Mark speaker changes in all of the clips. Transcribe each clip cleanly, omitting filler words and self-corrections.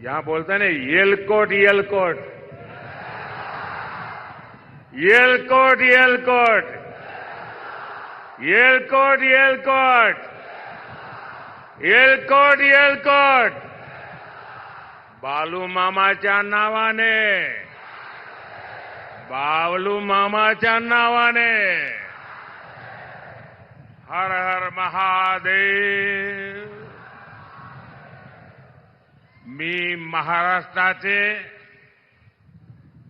Speaker 1: यहां बोलते हैं ना येलकोट येलकोट येलकोट येलकोट येलकोट येलकोट येलकोट येलकोट बालू मामाच्या नावाने बालू मामाच्या नावाने हर हर महादेव. मी महाराष्ट्राचे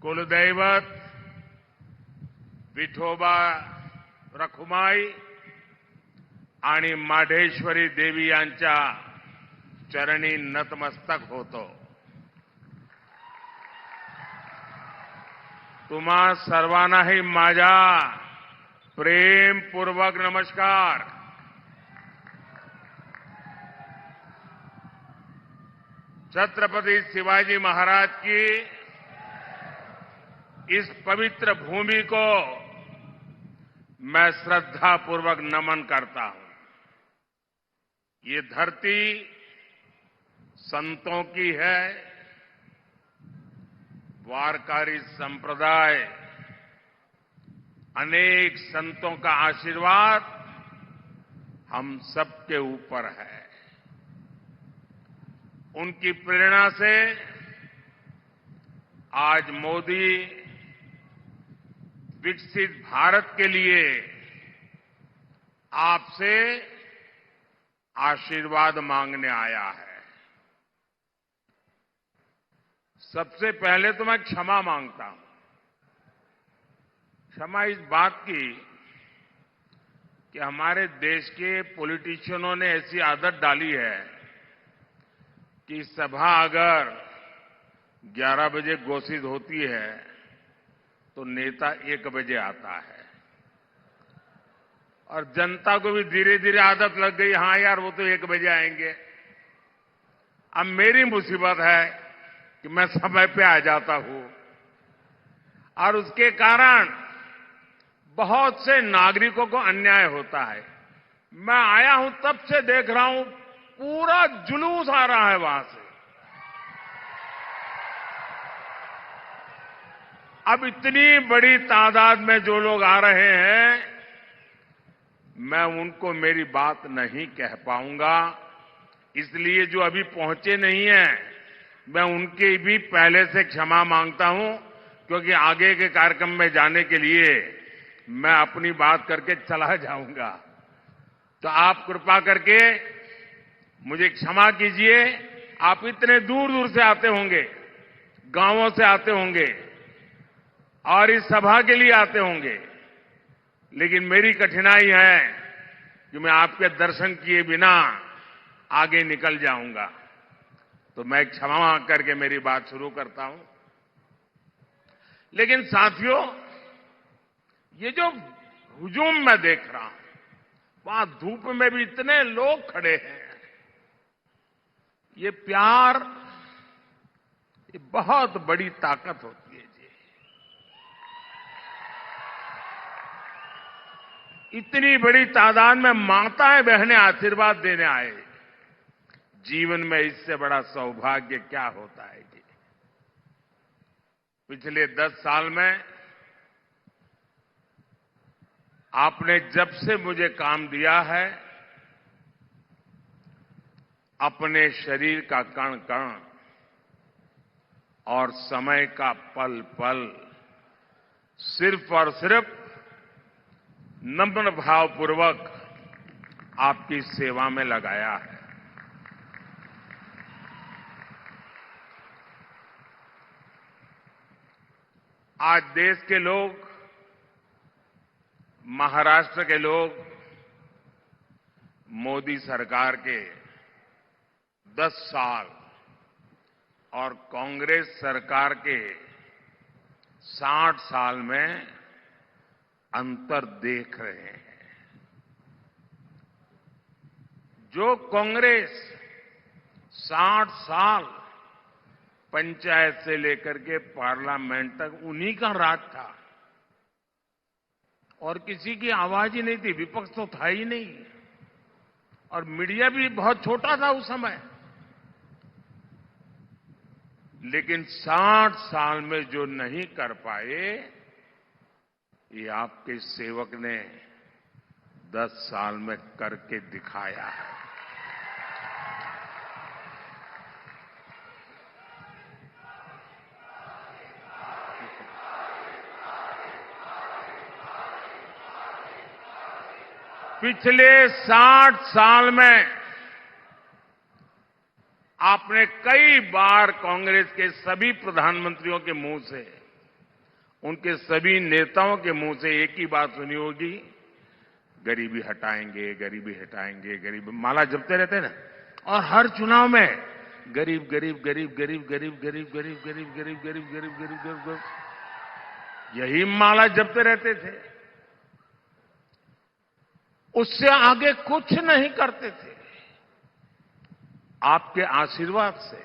Speaker 1: कुलदैवत विठोबा रखुमाई आणि माढेश्वरी देवी यांच्या चरणी नतमस्तक होतो. तुम्हा सर्वांनाही माझा प्रेमपूर्वक नमस्कार. छत्रपति शिवाजी महाराज की इस पवित्र भूमि को मैं श्रद्धापूर्वक नमन करता हूं. ये धरती संतों की है. वारकरी संप्रदाय अनेक संतों का आशीर्वाद हम सबके ऊपर है. उनकी प्रेरणा से आज मोदी विकसित भारत के लिए आपसे आशीर्वाद मांगने आया है. सबसे पहले तो मैं क्षमा मांगता हूं. क्षमा इस बात की कि हमारे देश के पॉलिटिशियनों ने ऐसी आदत डाली है कि सभा अगर 11 बजे घोषित होती है तो नेता 1 बजे आता है. और जनता को भी धीरे धीरे आदत लग गई, हां यार वो तो 1 बजे आएंगे. अब मेरी मुसीबत है कि मैं समय पे आ जाता हूं और उसके कारण बहुत से नागरिकों को अन्याय होता है. मैं आया हूं तब से देख रहा हूं पूरा जुलूस आ रहा है वहां से. अब इतनी बड़ी तादाद में जो लोग आ रहे हैं मैं उनको मेरी बात नहीं कह पाऊंगा. इसलिए जो अभी पहुंचे नहीं हैं मैं उनकी भी पहले से क्षमा मांगता हूं, क्योंकि आगे के कार्यक्रम में जाने के लिए मैं अपनी बात करके चला जाऊंगा. तो आप कृपा करके मुझे क्षमा कीजिए. आप इतने दूर दूर से आते होंगे, गांवों से आते होंगे और इस सभा के लिए आते होंगे, लेकिन मेरी कठिनाई है कि मैं आपके दर्शन किए बिना आगे निकल जाऊंगा. तो मैं क्षमा मांग करके मेरी बात शुरू करता हूं. लेकिन साथियों, ये जो हुजूम मैं देख रहा हूं, वहां धूप में भी इतने लोग खड़े हैं. ये प्यार, ये बहुत बड़ी ताकत होती है जी. इतनी बड़ी तादाद में माताएं बहनें आशीर्वाद देने आए. जीवन में इससे बड़ा सौभाग्य क्या होता है जी. पिछले 10 साल में आपने जब से मुझे काम दिया है, अपने शरीर का कण कण और समय का पल पल सिर्फ और सिर्फ नम्र भावपूर्वक आपकी सेवा में लगाया है. आज देश के लोग, महाराष्ट्र के लोग मोदी सरकार के 10 साल और कांग्रेस सरकार के 60 साल में अंतर देख रहे हैं. जो कांग्रेस 60 साल पंचायत से लेकर के पार्लियामेंट तक उन्हीं का राज था और किसी की आवाज ही नहीं थी, विपक्ष तो था ही नहीं और मीडिया भी बहुत छोटा था उस समय. लेकिन 60 साल में जो नहीं कर पाए, ये आपके सेवक ने 10 साल में करके दिखाया है। पिछले 60 साल में आपने कई बार कांग्रेस के सभी प्रधानमंत्रियों के मुंह से, उनके सभी नेताओं के मुंह से एक ही बात सुनी होगी, गरीबी हटाएंगे, गरीबी हटाएंगे, गरीब माला जपते रहते ना। और हर चुनाव में गरीब गरीब गरीब गरीब गरीब गरीब गरीब गरीब गरीब गरीब गरीब गरीब गरीब, यही माला जपते रहते थे। उससे आगे कुछ नहीं करते थे। आपके आशीर्वाद से,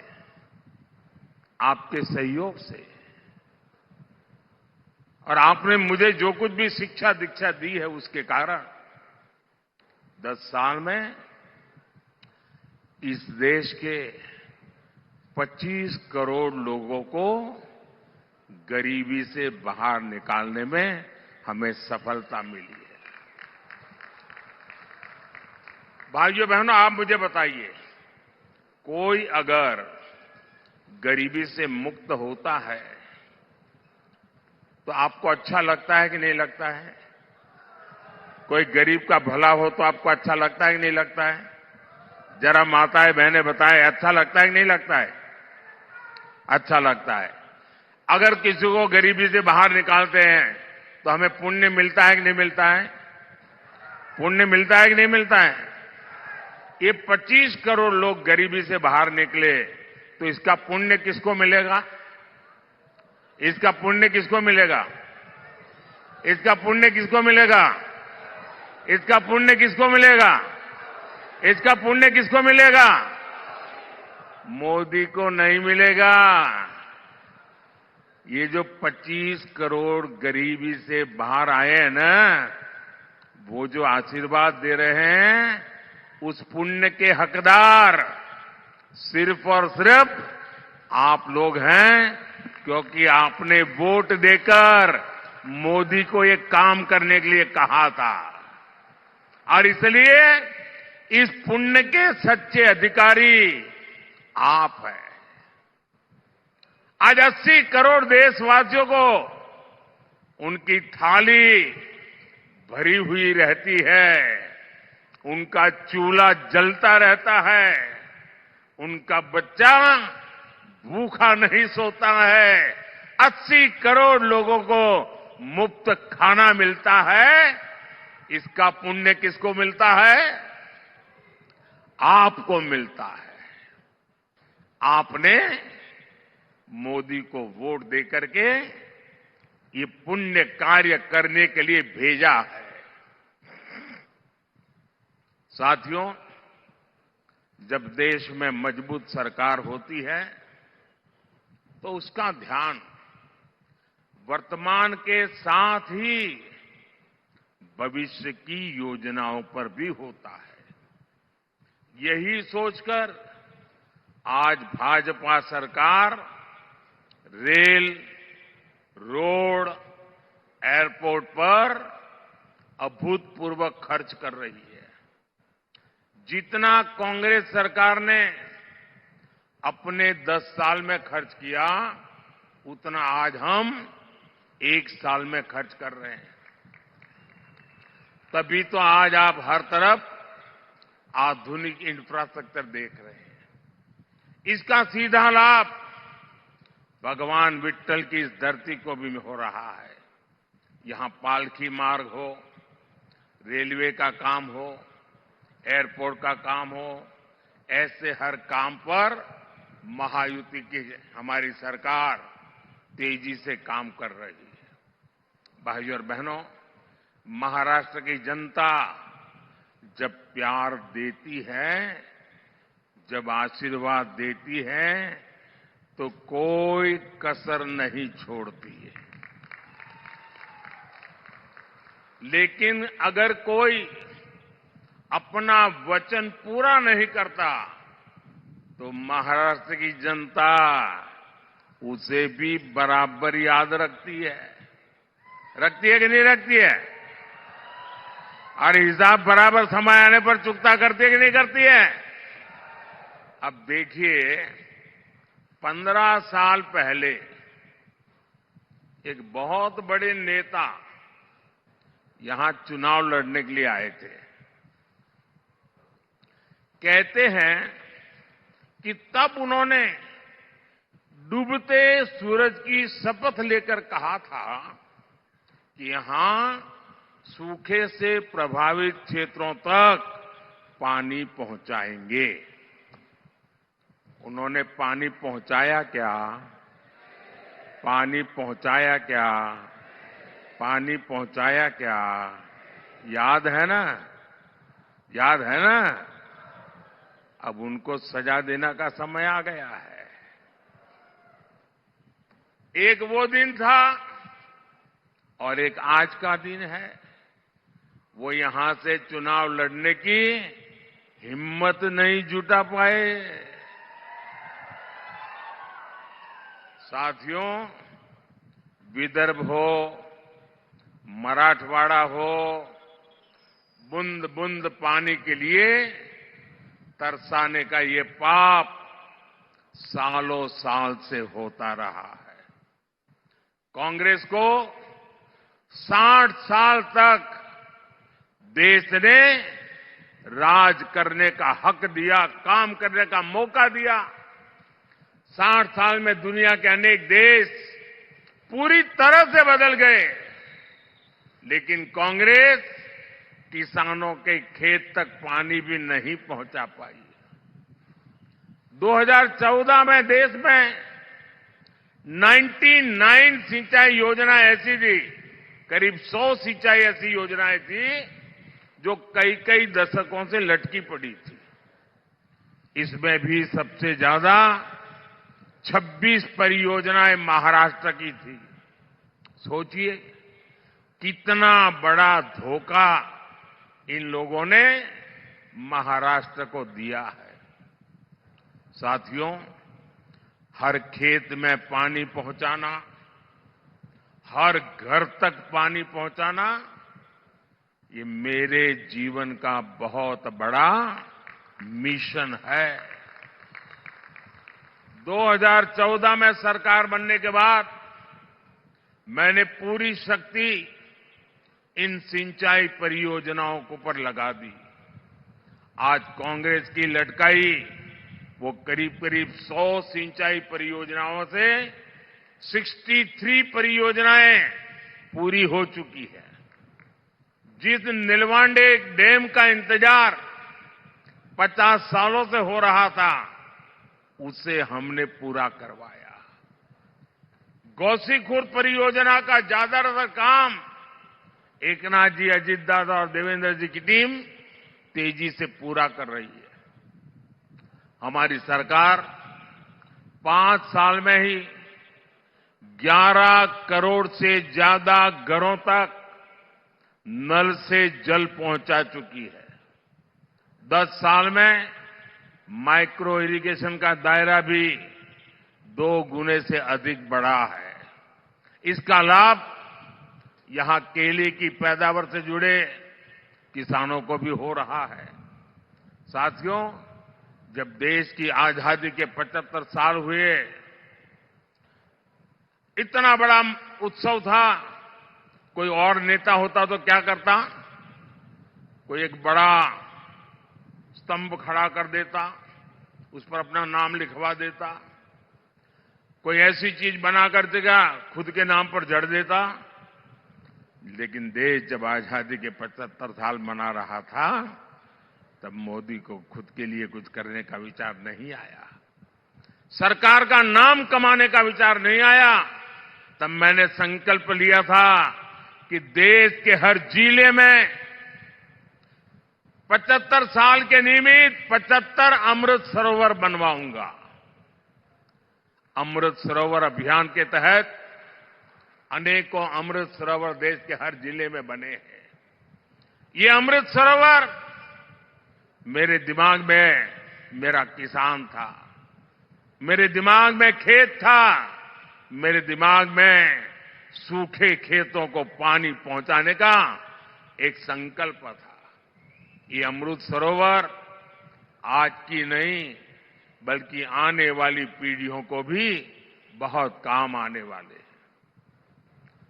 Speaker 1: आपके सहयोग से, और आपने मुझे जो कुछ भी शिक्षा दीक्षा दी है उसके कारण 10 साल में इस देश के 25 करोड़ लोगों को गरीबी से बाहर निकालने में हमें सफलता मिली है। भाइयों बहनों, आप मुझे बताइए, कोई अगर गरीबी से मुक्त होता है तो आपको अच्छा लगता है कि नहीं लगता है? कोई गरीब का भला हो तो आपको अच्छा लगता है कि नहीं लगता है? जरा माताएं बहनें बताएं, अच्छा लगता है कि नहीं लगता है? अच्छा लगता है। अगर किसी को गरीबी से बाहर निकालते हैं तो हमें पुण्य मिलता है कि नहीं मिलता है? पुण्य मिलता है कि नहीं मिलता है? ये 25 करोड़ लोग गरीबी से बाहर निकले तो इसका पुण्य किसको मिलेगा? इसका पुण्य किसको मिलेगा? इसका पुण्य किसको मिलेगा? इसका पुण्य किसको मिलेगा? इसका पुण्य किसको मिलेगा? मोदी को नहीं मिलेगा। ये जो 25 करोड़ गरीबी से बाहर आए हैं ना, वो जो आशीर्वाद दे रहे हैं, उस पुण्य के हकदार सिर्फ और सिर्फ आप लोग हैं, क्योंकि आपने वोट देकर मोदी को ये काम करने के लिए कहा था। और इसलिए इस पुण्य के सच्चे अधिकारी आप हैं। आज 80 करोड़ देशवासियों को उनकी थाली भरी हुई रहती है, उनका चूल्हा जलता रहता है, उनका बच्चा भूखा नहीं सोता है, 80 करोड़ लोगों को मुफ्त खाना मिलता है। इसका पुण्य किसको मिलता है? आपको मिलता है। आपने मोदी को वोट देकर के ये पुण्य कार्य करने के लिए भेजा है। साथियों, जब देश में मजबूत सरकार होती है तो उसका ध्यान वर्तमान के साथ ही भविष्य की योजनाओं पर भी होता है। यही सोचकर आज भाजपा सरकार रेल, रोड, एयरपोर्ट पर अभूतपूर्व खर्च कर रही है। जितना कांग्रेस सरकार ने अपने 10 साल में खर्च किया, उतना आज हम 1 साल में खर्च कर रहे हैं। तभी तो आज आप हर तरफ आधुनिक इंफ्रास्ट्रक्चर देख रहे हैं। इसका सीधा लाभ भगवान विट्ठल की इस धरती को भी हो रहा है। यहां पालकी मार्ग हो, रेलवे का काम हो, एयरपोर्ट का काम हो, ऐसे हर काम पर महायुति की हमारी सरकार तेजी से काम कर रही है। भाइयों और बहनों, महाराष्ट्र की जनता जब प्यार देती है, जब आशीर्वाद देती है, तो कोई कसर नहीं छोड़ती है। लेकिन अगर कोई अपना वचन पूरा नहीं करता तो महाराष्ट्र की जनता उसे भी बराबर याद रखती है कि नहीं रखती है? और हिसाब बराबर समय आने पर चुकता करती है कि नहीं करती है? अब देखिए, 15 साल पहले एक बहुत बड़े नेता यहां चुनाव लड़ने के लिए आए थे। कहते हैं कि तब उन्होंने डूबते सूरज की शपथ लेकर कहा था कि यहां सूखे से प्रभावित क्षेत्रों तक पानी पहुंचाएंगे। उन्होंने पानी पहुंचाया क्या? पानी पहुंचाया क्या? पानी पहुंचाया क्या? याद है ना? याद है ना? अब उनको सजा देने का समय आ गया है। एक वो दिन था और एक आज का दिन है। वो यहां से चुनाव लड़ने की हिम्मत नहीं जुटा पाए। साथियों, विदर्भ हो, मराठवाड़ा हो, बूंद बूंद पानी के लिए तरसाने का ये पाप सालों साल से होता रहा है। कांग्रेस को 60 साल तक देश ने राज करने का हक दिया, काम करने का मौका दिया। 60 साल में दुनिया के अनेक देश पूरी तरह से बदल गए, लेकिन कांग्रेस किसानों के खेत तक पानी भी नहीं पहुंचा पाई। 2014 में देश में 99 सिंचाई योजना ऐसी थी, करीब 100 सिंचाई ऐसी योजनाएं थी जो कई कई दशकों से लटकी पड़ी थी। इसमें भी सबसे ज्यादा 26 परियोजनाएं महाराष्ट्र की थी। सोचिए कितना बड़ा धोखा इन लोगों ने महाराष्ट्र को दिया है। साथियों, हर खेत में पानी पहुंचाना, हर घर तक पानी पहुंचाना, ये मेरे जीवन का बहुत बड़ा मिशन है। 2014 में सरकार बनने के बाद मैंने पूरी शक्ति इन सिंचाई परियोजनाओं के ऊपर लगा दी। आज कांग्रेस की लटकाई वो करीब करीब 100 सिंचाई परियोजनाओं से 63 परियोजनाएं पूरी हो चुकी है। जिस नीलवांडे डैम का इंतजार 50 सालों से हो रहा था, उसे हमने पूरा करवाया। गौसीखुर्द परियोजना का ज्यादातर काम एकनाथ जी, अजित दादा और देवेंद्र जी की टीम तेजी से पूरा कर रही है। हमारी सरकार 5 साल में ही 11 करोड़ से ज्यादा घरों तक नल से जल पहुंचा चुकी है। 10 साल में माइक्रो इरिगेशन का दायरा भी 2 गुने से अधिक बढ़ा है। इसका लाभ यहां केले की पैदावार से जुड़े किसानों को भी हो रहा है। साथियों, जब देश की आजादी के 75 साल हुए, इतना बड़ा उत्सव था, कोई और नेता होता तो क्या करता? कोई एक बड़ा स्तंभ खड़ा कर देता, उस पर अपना नाम लिखवा देता, कोई ऐसी चीज बना कर देगा खुद के नाम पर जड़ देता। लेकिन देश जब आजादी के 75 साल मना रहा था, तब मोदी को खुद के लिए कुछ करने का विचार नहीं आया, सरकार का नाम कमाने का विचार नहीं आया। तब मैंने संकल्प लिया था कि देश के हर जिले में 75 साल के निमित्त 75 अमृत सरोवर बनवाऊंगा। अमृत सरोवर अभियान के तहत अनेकों अमृत सरोवर देश के हर जिले में बने हैं। ये अमृत सरोवर मेरे दिमाग में मेरा किसान था, मेरे दिमाग में खेत था, मेरे दिमाग में सूखे खेतों को पानी पहुंचाने का एक संकल्प था। ये अमृत सरोवर आज की नहीं बल्कि आने वाली पीढ़ियों को भी बहुत काम आने वाले हैं।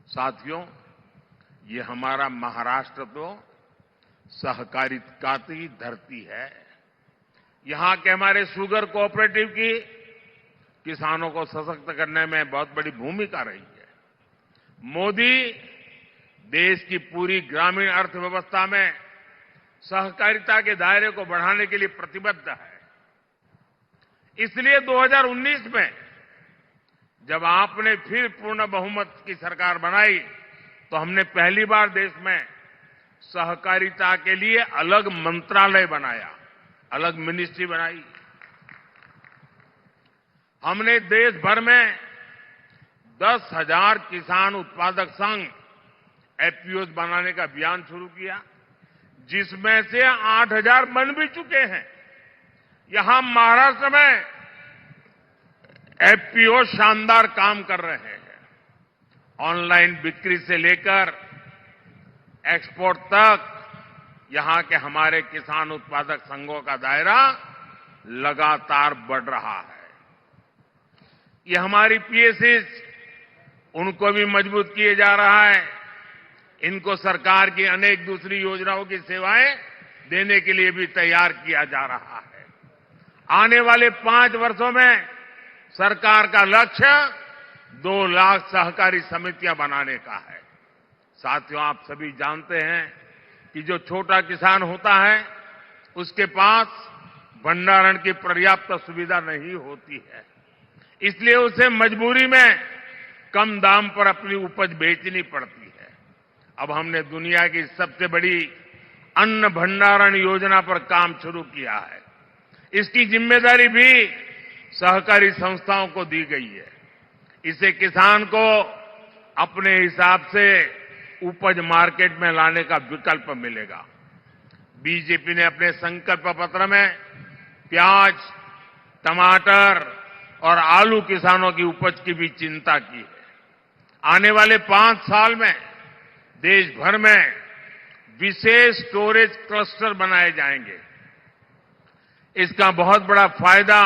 Speaker 1: साथियों, ये हमारा महाराष्ट्र तो सहकारिता की धरती है। यहां के हमारे शुगर कोऑपरेटिव की किसानों को सशक्त करने में बहुत बड़ी भूमिका रही है। मोदी देश की पूरी ग्रामीण अर्थव्यवस्था में सहकारिता के दायरे को बढ़ाने के लिए प्रतिबद्ध है। इसलिए 2019 में जब आपने फिर पूर्ण बहुमत की सरकार बनाई तो हमने पहली बार देश में सहकारिता के लिए अलग मंत्रालय बनाया, अलग मिनिस्ट्री बनाई। हमने देश भर में 10,000 किसान उत्पादक संघ एफपीओज बनाने का अभियान शुरू किया, जिसमें से 8,000 बन भी चुके हैं। यहां महाराष्ट्र में एफपीओ शानदार काम कर रहे हैं। ऑनलाइन बिक्री से लेकर एक्सपोर्ट तक यहां के हमारे किसान उत्पादक संघों का दायरा लगातार बढ़ रहा है। ये हमारी पीएसएस उनको भी मजबूत किए जा रहा है। इनको सरकार की अनेक दूसरी योजनाओं की सेवाएं देने के लिए भी तैयार किया जा रहा है। आने वाले 5 वर्षों में सरकार का लक्ष्य 2 लाख सहकारी समितियां बनाने का है। साथियों, आप सभी जानते हैं कि जो छोटा किसान होता है उसके पास भंडारण की पर्याप्त सुविधा नहीं होती है, इसलिए उसे मजबूरी में कम दाम पर अपनी उपज बेचनी पड़ती है। अब हमने दुनिया की सबसे बड़ी अन्न भंडारण योजना पर काम शुरू किया है। इसकी जिम्मेदारी भी सहकारी संस्थाओं को दी गई है। इससे किसान को अपने हिसाब से उपज मार्केट में लाने का विकल्प मिलेगा। बीजेपी ने अपने संकल्प पत्र में प्याज, टमाटर और आलू किसानों की उपज की भी चिंता की है। आने वाले 5 साल में देश भर में विशेष स्टोरेज क्लस्टर बनाए जाएंगे। इसका बहुत बड़ा फायदा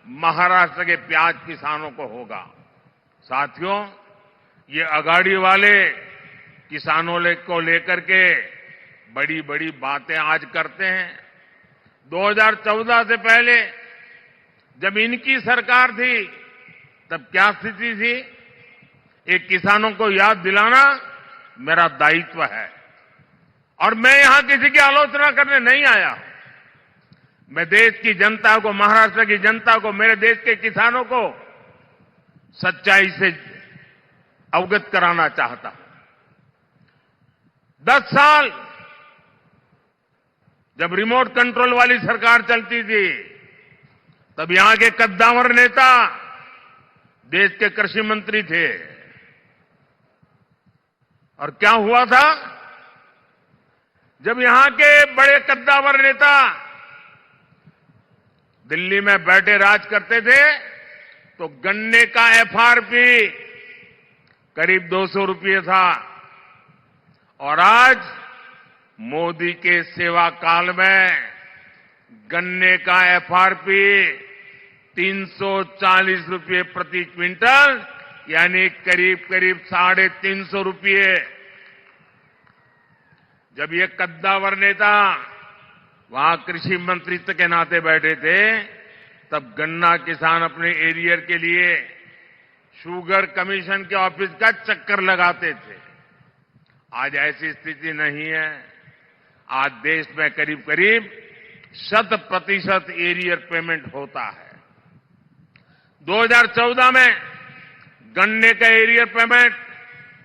Speaker 1: महाराष्ट्र के प्याज किसानों को होगा। साथियों, ये अगाड़ी वाले किसानों को लेकर के बड़ी बड़ी बातें आज करते हैं। 2014 से पहले जब इनकी सरकार थी तब क्या स्थिति थी, एक किसानों को याद दिलाना मेरा दायित्व है। और मैं यहां किसी की आलोचना करने नहीं आया हूं। मैं देश की जनता को, महाराष्ट्र की जनता को, मेरे देश के किसानों को सच्चाई से अवगत कराना चाहता हूं। 10 साल जब रिमोट कंट्रोल वाली सरकार चलती थी तब यहां के कद्दावर नेता देश के कृषि मंत्री थे। और क्या हुआ था, जब यहां के बड़े कद्दावर नेता दिल्ली में बैठे राज करते थे तो गन्ने का एफआरपी करीब 200 रुपये था। और आज मोदी के सेवा काल में गन्ने का एफआरपी 340 रुपये प्रति क्विंटल, यानी करीब करीब 350 रुपये। जब ये कद्दावर नेता वहां कृषि मंत्रित्व के नाते बैठे थे तब गन्ना किसान अपने एरियर के लिए शुगर कमीशन के ऑफिस का चक्कर लगाते थे। आज ऐसी स्थिति नहीं है। आज देश में करीब करीब 100% एरियर पेमेंट होता है। 2014 में गन्ने का एरियर पेमेंट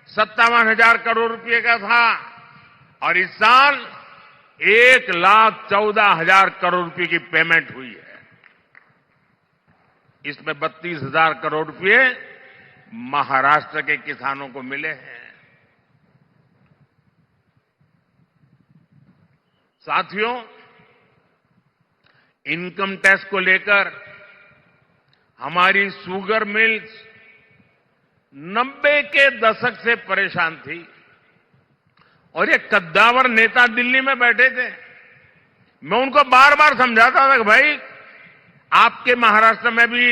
Speaker 1: 57,000 करोड़ रुपए का था और इस साल 1,14,000 करोड़ रुपए की पेमेंट हुई है। इसमें 32,000 करोड़ रुपए महाराष्ट्र के किसानों को मिले हैं। साथियों, इनकम टैक्स को लेकर हमारी शुगर मिल्स 90 के दशक से परेशान थी और ये कद्दावर नेता दिल्ली में बैठे थे। मैं उनको बार बार समझाता था कि भाई आपके महाराष्ट्र में भी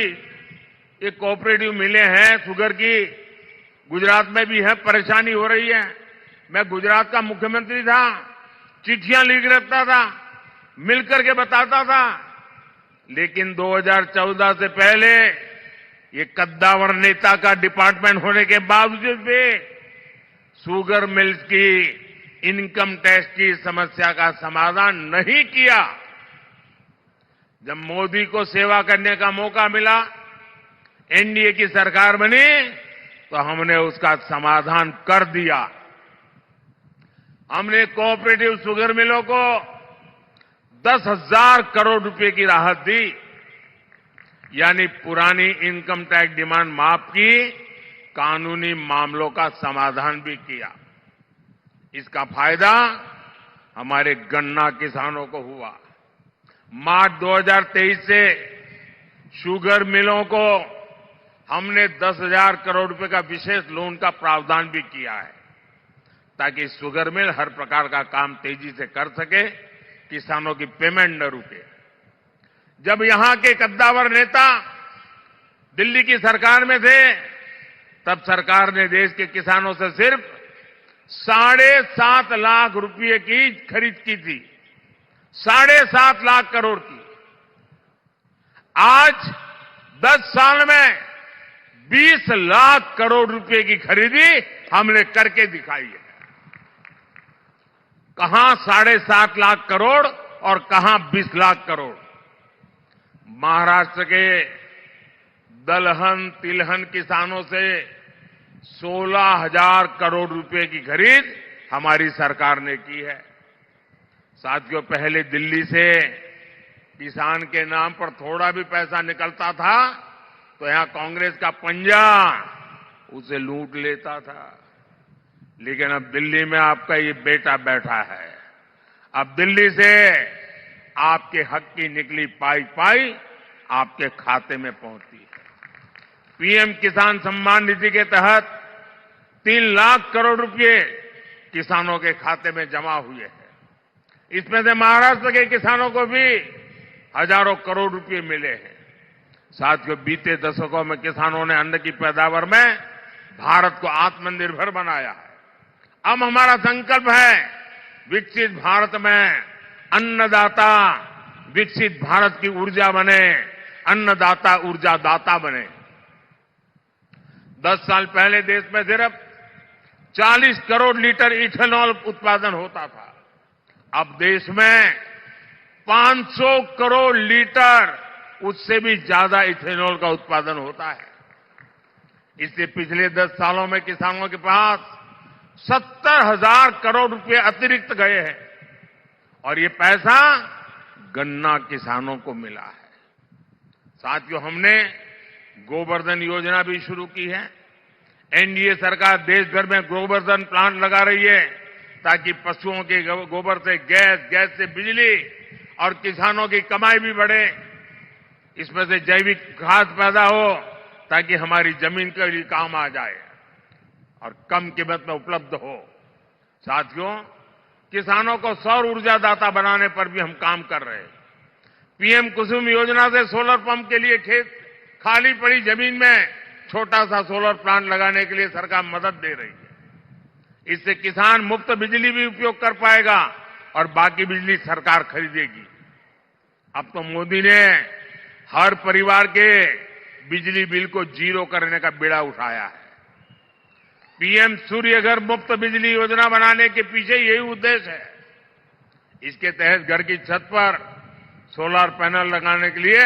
Speaker 1: ये कोऑपरेटिव मिलें हैं शुगर की, गुजरात में भी है, परेशानी हो रही है। मैं गुजरात का मुख्यमंत्री था, चिट्ठियां लिख रखता था, मिलकर के बताता था, लेकिन 2014 से पहले ये कद्दावर नेता का डिपार्टमेंट होने के बावजूद भी शुगर मिल्स की इनकम टैक्स की समस्या का समाधान नहीं किया। जब मोदी को सेवा करने का मौका मिला, एनडीए की सरकार बनी, तो हमने उसका समाधान कर दिया। हमने कोऑपरेटिव शुगर मिलों को 10,000 करोड़ रुपए की राहत दी, यानी पुरानी इनकम टैक्स डिमांड माफ की, कानूनी मामलों का समाधान भी किया। इसका फायदा हमारे गन्ना किसानों को हुआ। मार्च 2023 से शुगर मिलों को हमने 10,000 करोड़ रुपए का विशेष लोन का प्रावधान भी किया है, ताकि शुगर मिल हर प्रकार का काम तेजी से कर सके, किसानों की पेमेंट न रुके। जब यहां के कद्दावर नेता दिल्ली की सरकार में थे, तब सरकार ने देश के किसानों से सिर्फ 7.5 लाख रुपए की खरीद की थी, 7.5 लाख करोड़ की। आज 10 साल में 20 लाख करोड़ रुपए की खरीदी हमने करके दिखाई है। कहां 7.5 लाख करोड़ और कहां 20 लाख करोड़। महाराष्ट्र के दलहन तिलहन किसानों से 16,000 करोड़ रुपए की खरीद हमारी सरकार ने की है। साथियों, पहले दिल्ली से किसान के नाम पर थोड़ा भी पैसा निकलता था तो यहां कांग्रेस का पंजा उसे लूट लेता था, लेकिन अब दिल्ली में आपका ये बेटा बैठा है। अब दिल्ली से आपके हक की निकली पाई पाई आपके खाते में पहुंचती है। पीएम किसान सम्मान निधि के तहत 3 लाख करोड़ रुपए किसानों के खाते में जमा हुए हैं। इसमें से महाराष्ट्र के किसानों को भी हजारों करोड़ रुपए मिले हैं। साथियों, बीते दशकों में किसानों ने अन्न की पैदावार में भारत को आत्मनिर्भर बनाया है। अब हमारा संकल्प है विकसित भारत में अन्नदाता विकसित भारत की ऊर्जा बने, अन्नदाता ऊर्जा दाता बने। 10 साल पहले देश में सिर्फ 40 करोड़ लीटर इथेनॉल उत्पादन होता था। अब देश में 500 करोड़ लीटर, उससे भी ज्यादा इथेनॉल का उत्पादन होता है। इससे पिछले 10 सालों में किसानों के पास 70,000 करोड़ रुपए अतिरिक्त गए हैं और ये पैसा गन्ना किसानों को मिला है। साथियों, हमने गोवर्धन योजना भी शुरू की है। एनडीए सरकार देश भर में गोवर्धन प्लांट लगा रही है, ताकि पशुओं के गोबर से गैस से बिजली और किसानों की कमाई भी बढ़े। इसमें से जैविक खाद पैदा हो, ताकि हमारी जमीन के लिए काम आ जाए और कम कीमत में उपलब्ध हो। साथियों, किसानों को सौर ऊर्जा दाता बनाने पर भी हम काम कर रहे हैं। पीएम कुसुम योजना से सोलर पंप के लिए खाली पड़ी जमीन में छोटा सा सोलर प्लांट लगाने के लिए सरकार मदद दे रही है। इससे किसान मुफ्त बिजली भी उपयोग कर पाएगा और बाकी बिजली सरकार खरीदेगी। अब तो मोदी ने हर परिवार के बिजली बिल को 0 करने का बीड़ा उठाया है। पीएम सूर्य घर मुफ्त बिजली योजना बनाने के पीछे यही उद्देश्य है। इसके तहत घर की छत पर सोलर पैनल लगाने के लिए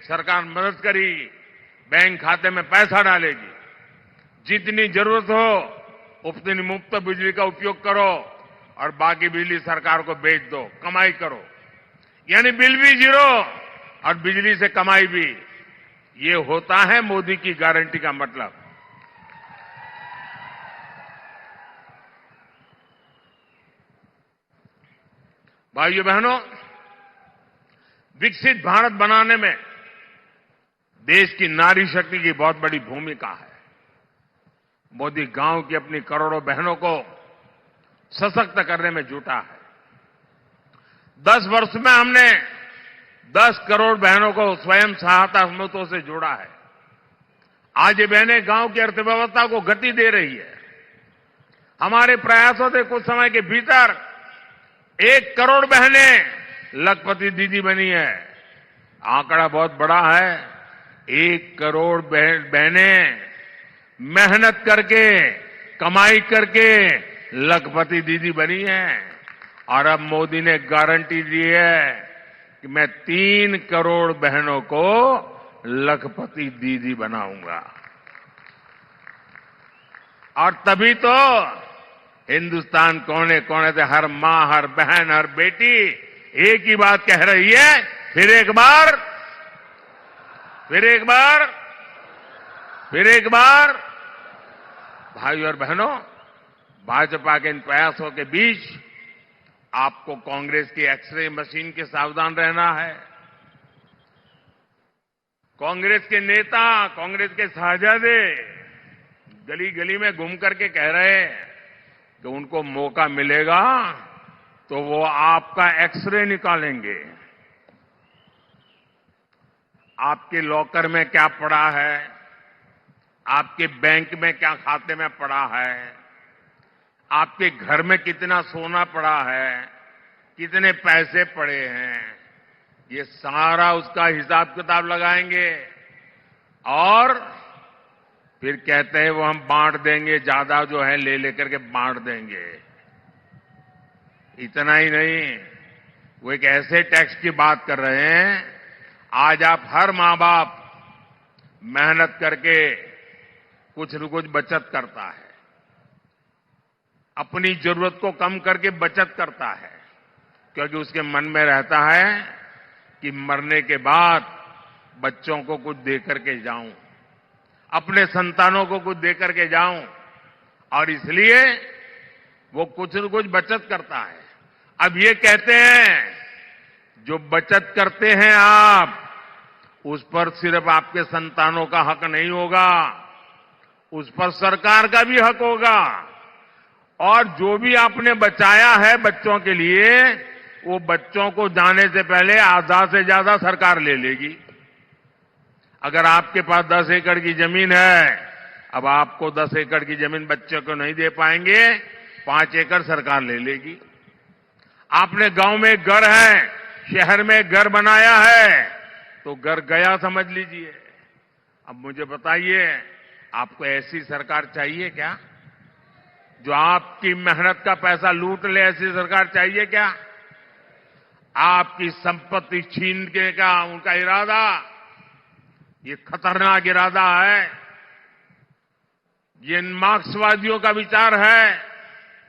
Speaker 1: सरकार मदद करेगी, बैंक खाते में पैसा डालेगी। जितनी जरूरत हो उतनी मुफ्त बिजली का उपयोग करो और बाकी बिजली सरकार को बेच दो, कमाई करो। यानी बिल भी 0 और बिजली से कमाई भी। ये होता है मोदी की गारंटी का मतलब। भाइयों बहनों, विकसित भारत बनाने में देश की नारी शक्ति की बहुत बड़ी भूमिका है। मोदी गांव की अपनी करोड़ों बहनों को सशक्त करने में जुटा है। 10 वर्ष में हमने 10 करोड़ बहनों को स्वयं सहायता समूहों से जोड़ा है। आज ये बहनें गांव की अर्थव्यवस्था को गति दे रही है। हमारे प्रयासों से कुछ समय के भीतर 1 करोड़ बहनें लखपति दीदी बनी है। आंकड़ा बहुत बड़ा है। 1 करोड़ बहनें मेहनत करके, कमाई करके लखपति दीदी बनी है। और अब मोदी ने गारंटी दी है कि मैं 3 करोड़ बहनों को लखपति दीदी बनाऊंगा। और तभी तो हिंदुस्तान कोने कोने से हर मां, हर बहन, हर बेटी एक ही बात कह रही है, फिर एक बार, फिर एक बार, फिर एक बार। भाइयों और बहनों, भाजपा के इन प्रयासों के बीच आपको कांग्रेस की एक्सरे मशीन के सावधान रहना है। कांग्रेस के नेता, कांग्रेस के साझादे गली गली में घूम करके कह रहे हैं कि उनको मौका मिलेगा तो वो आपका एक्सरे निकालेंगे। आपके लॉकर में क्या पड़ा है, आपके बैंक में क्या खाते में पड़ा है, आपके घर में कितना सोना पड़ा है, कितने पैसे पड़े हैं, ये सारा उसका हिसाब किताब लगाएंगे। और फिर कहते हैं वो हम बांट देंगे, ज्यादा जो है ले लेकर के बांट देंगे। इतना ही नहीं, वो एक ऐसे टैक्स की बात कर रहे हैं, आज आप हर मां बाप मेहनत करके कुछ न कुछ बचत करता है, अपनी जरूरत को कम करके बचत करता है, क्योंकि उसके मन में रहता है कि मरने के बाद बच्चों को कुछ दे करके जाऊं, अपने संतानों को कुछ दे करके जाऊं, और इसलिए वो कुछ न कुछ बचत करता है। अब ये कहते हैं जो बचत करते हैं आप, उस पर सिर्फ आपके संतानों का हक नहीं होगा, उस पर सरकार का भी हक होगा। और जो भी आपने बचाया है बच्चों के लिए, वो बच्चों को जाने से पहले आधा से ज्यादा सरकार ले लेगी। अगर आपके पास 10 एकड़ की जमीन है, अब आपको 10 एकड़ की जमीन बच्चे को नहीं दे पाएंगे, 5 एकड़ सरकार ले लेगी। आपने गांव में एक घर है, शहर में एक घर बनाया है, तो घर गया समझ लीजिए। अब मुझे बताइए, आपको ऐसी सरकार चाहिए क्या जो आपकी मेहनत का पैसा लूट ले? ऐसी सरकार चाहिए क्या? आपकी संपत्ति छीनने का उनका इरादा, ये खतरनाक इरादा है। ये मार्क्सवादियों का विचार है,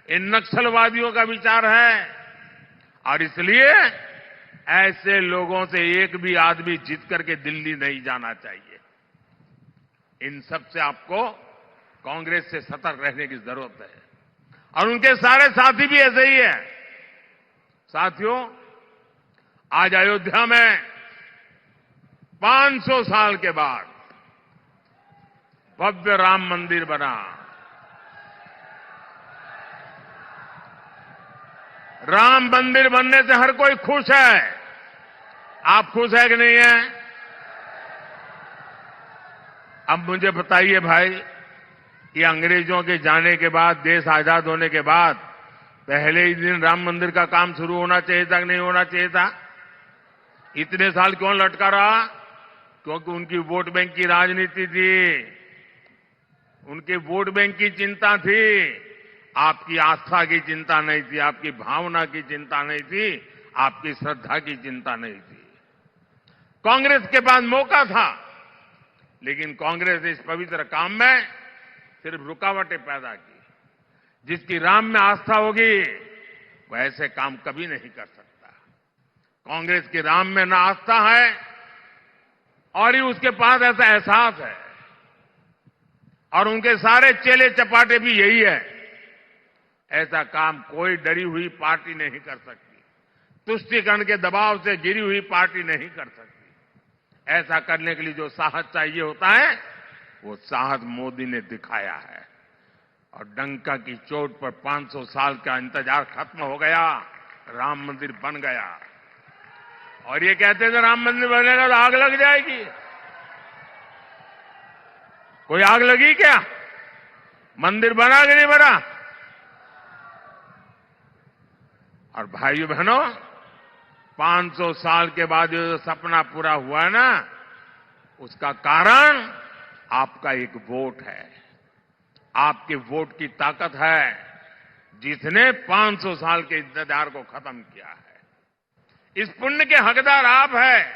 Speaker 1: इन नक्सलवादियों का विचार है। और इसलिए ऐसे लोगों से एक भी आदमी जीत करके दिल्ली नहीं जाना चाहिए। इन सब से आपको कांग्रेस से सतर्क रहने की जरूरत है। और उनके सारे साथी भी ऐसे ही है। साथियों, आज अयोध्या में 500 साल के बाद भव्य राम मंदिर बना। राम मंदिर बनने से हर कोई खुश है। आप खुश है कि नहीं है? अब मुझे बताइए भाई, ये अंग्रेजों के जाने के बाद, देश आजाद होने के बाद पहले ही दिन राम मंदिर का काम शुरू होना चाहिए था कि नहीं होना चाहिए था? इतने साल क्यों लटका रहा? क्योंकि उनकी वोट बैंक की राजनीति थी, उनके वोट बैंक की चिंता थी, आपकी आस्था की चिंता नहीं थी, आपकी भावना की चिंता नहीं थी, आपकी श्रद्धा की चिंता नहीं थी। कांग्रेस के पास मौका था, लेकिन कांग्रेस ने इस पवित्र काम में सिर्फ रुकावटें पैदा की। जिसकी राम में आस्था होगी वह ऐसे काम कभी नहीं कर सकता। कांग्रेस की राम में ना आस्था है और ही उसके पास ऐसा एहसास है, और उनके सारे चेले चपाटे भी यही है। ऐसा काम कोई डरी हुई पार्टी नहीं कर सकती, तुष्टीकरण के दबाव से गिरी हुई पार्टी नहीं कर सकती। ऐसा करने के लिए जो साहस चाहिए होता है, वो साहस मोदी ने दिखाया है। और डंका की चोट पर 500 साल का इंतजार खत्म हो गया, राम मंदिर बन गया। और ये कहते थे राम मंदिर बनेगा तो आग लग जाएगी। कोई आग लगी क्या? मंदिर बना कि नहीं बना? और भाइयों बहनों, 500 साल के बाद जो सपना पूरा हुआ है ना, उसका कारण आपका एक वोट है। आपके वोट की ताकत है जिसने 500 साल के इंतजार को खत्म किया है। इस पुण्य के हकदार आप हैं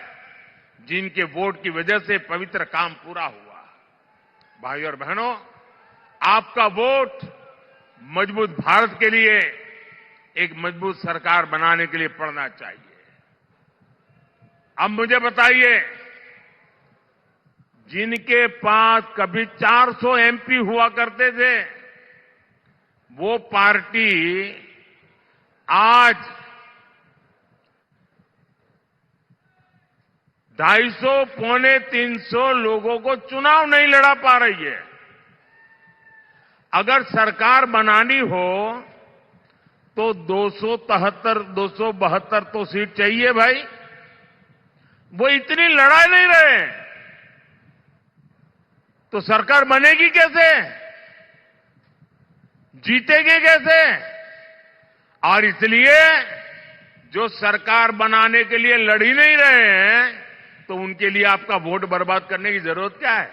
Speaker 1: जिनके वोट की वजह से पवित्र काम पूरा हुआ। भाइयों और बहनों, आपका वोट मजबूत भारत के लिए, एक मजबूत सरकार बनाने के लिए पड़ना चाहिए। अब मुझे बताइए, जिनके पास कभी 400 एमपी हुआ करते थे, वो पार्टी आज 250 पौने 300 लोगों को चुनाव नहीं लड़ा पा रही है। अगर सरकार बनानी हो तो 272 तो सीट चाहिए भाई। वो इतनी लड़ा नहीं रहे तो सरकार बनेगी कैसे, जीतेगी कैसे? और इसलिए जो सरकार बनाने के लिए लड़ ही नहीं रहे हैं, तो उनके लिए आपका वोट बर्बाद करने की जरूरत क्या है?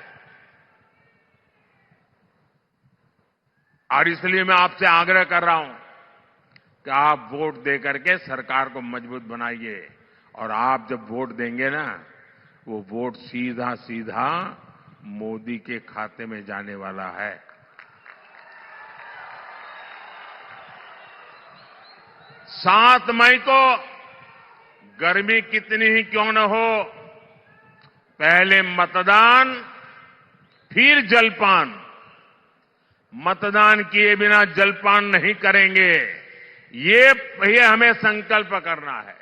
Speaker 1: और इसलिए मैं आपसे आग्रह कर रहा हूं कि आप वोट दे करके सरकार को मजबूत बनाइए। और आप जब वोट देंगे ना, वो वोट सीधा सीधा मोदी के खाते में जाने वाला है। 7 मई को गर्मी कितनी ही क्यों न हो, पहले मतदान फिर जलपान। मतदान किए बिना जलपान नहीं करेंगे, ये हमें संकल्प करना है।